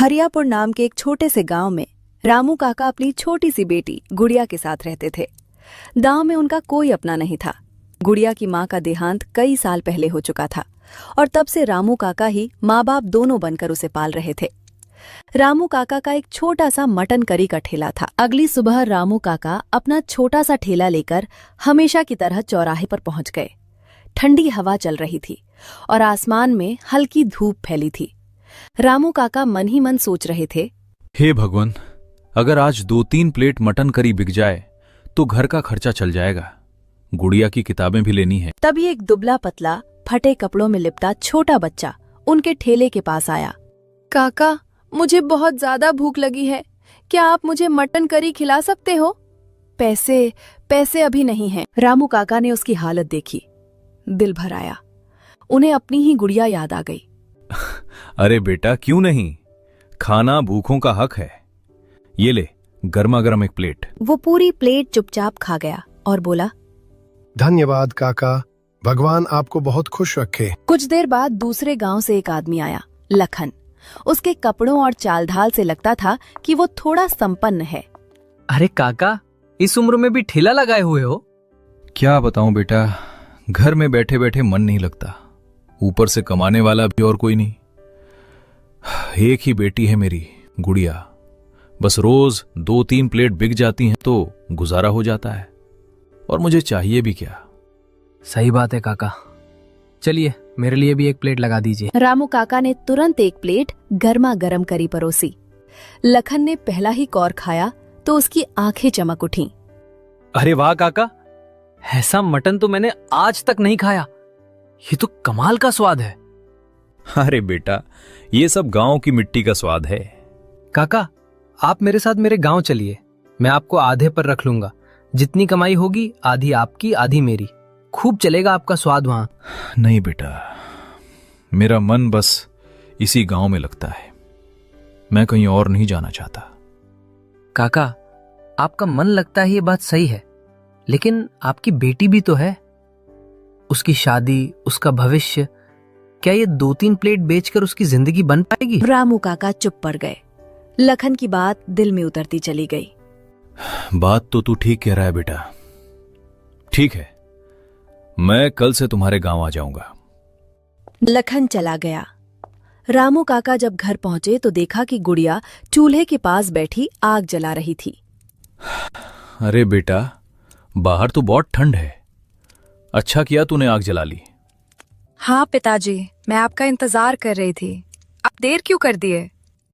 हरियापुर नाम के एक छोटे से गांव में रामू काका अपनी छोटी सी बेटी गुड़िया के साथ रहते थे। गांव में उनका कोई अपना नहीं था। गुड़िया की मां का देहांत कई साल पहले हो चुका था और तब से रामू काका ही माँ बाप दोनों बनकर उसे पाल रहे थे। रामू काका का एक छोटा सा मटन करी का ठेला था। अगली सुबह रामू काका अपना छोटा सा ठेला लेकर हमेशा की तरह चौराहे पर पहुंच गए। ठंडी हवा चल रही थी और आसमान में हल्की धूप फैली थी। रामू काका मन ही मन सोच रहे थे, हे भगवान, अगर आज 2-3 प्लेट मटन करी बिक जाए तो घर का खर्चा चल जाएगा। गुड़िया की किताबें भी लेनी है। तभी एक दुबला पतला फटे कपड़ों में लिपटा छोटा बच्चा उनके ठेले के पास आया। काका, मुझे बहुत ज्यादा भूख लगी है, क्या आप मुझे मटन करी खिला सकते हो? पैसे अभी नहीं हैं। रामू काका ने उसकी हालत देखी, दिल भर आया। उन्हें अपनी ही गुड़िया याद आ गई। अरे बेटा, क्यों नहीं, खाना भूखों का हक है। ये ले, गर्मा गर्म एक प्लेट। वो पूरी प्लेट चुपचाप खा गया और बोला, धन्यवाद काका, भगवान आपको बहुत खुश रखे। कुछ देर बाद दूसरे गांव से एक आदमी आया, लखन। उसके कपड़ों और चाल ढाल से लगता था कि वो थोड़ा संपन्न है। अरे काका, इस उम्र में भी ठेला लगाए हुए हो? क्या बताऊं बेटा, घर में बैठे बैठे मन नहीं लगता, ऊपर से कमाने वाला भी और कोई नहीं। एक ही बेटी है मेरी गुड़िया, बस रोज 2-3 प्लेट बिक जाती हैं तो गुजारा हो जाता है, और मुझे चाहिए भी क्या। सही बात है काका, चलिए मेरे लिए भी एक प्लेट लगा दीजिए। रामू काका ने तुरंत एक प्लेट गर्मा गर्म करी परोसी। लखन ने पहला ही कौर खाया तो उसकी आंखें चमक उठीं। अरे वाह काका, ऐसा मटन तो मैंने आज तक नहीं खाया, ये तो कमाल का स्वाद है। अरे बेटा, ये सब गांव की मिट्टी का स्वाद है। काका, आप मेरे साथ मेरे गांव चलिए, मैं आपको आधे पर रख लूंगा। जितनी कमाई होगी आधी आपकी आधी मेरी, खूब चलेगा आपका स्वाद वहां। नहीं बेटा, मेरा मन बस इसी गांव में लगता है, मैं कहीं और नहीं जाना चाहता। काका, आपका मन लगता है ये बात सही है, लेकिन आपकी बेटी भी तो है, उसकी शादी, उसका भविष्य, क्या ये 2-3 प्लेट बेचकर उसकी जिंदगी बन पाएगी? रामू काका चुप पड़ गए। लखन की बात दिल में उतरती चली गई। बात तो तू ठीक कह रहा है बेटा। ठीक है, मैं कल से तुम्हारे गांव आ जाऊंगा। लखन चला गया। रामू काका जब घर पहुंचे तो देखा कि गुड़िया चूल्हे के पास बैठी आग जला रही थी। अरे बेटा, बाहर तो बहुत ठंड है, अच्छा किया तूने आग जला ली। हाँ पिताजी, मैं आपका इंतजार कर रही थी, आप देर क्यों कर दिए?